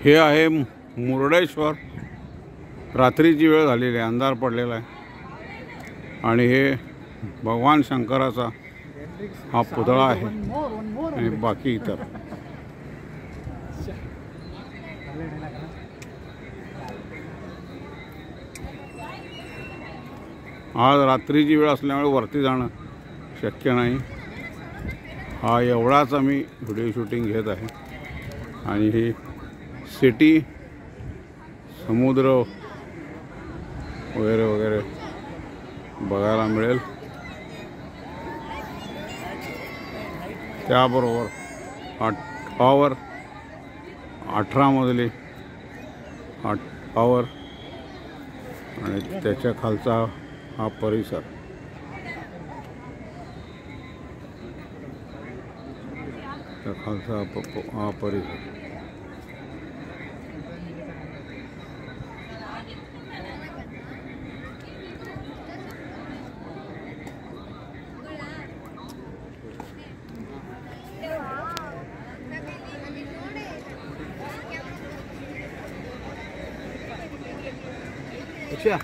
हे आहे मुर्डेश्वर। रात्रीची वेळ झालेली आहे, अंधार पडलेला आहे आणि हे भगवान शंकराचा हा पुतळा आहे आणि बाकी इतर। आज रात्रीची वेळ असल्यामुळे वरती जाणं शक्य नाही। हा एवढाच आम्ही व्हिडिओ शूटिंग घेत आहे आणि ही सिटी, समुद्र वगैरे वगैरे बघायला मिळेल। त्याबरोबर हा टॉवर 18 मजली हा टॉवर आणि त्याच्या खालचा हा परिसर। त्या खालचा हा परिसर। अच्छा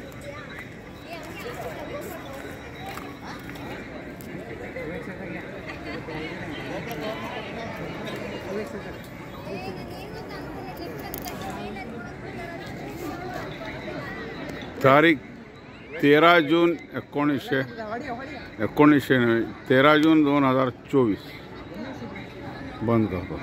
तारीख 13 जून 1919 13 जून 2024 बंद करतो।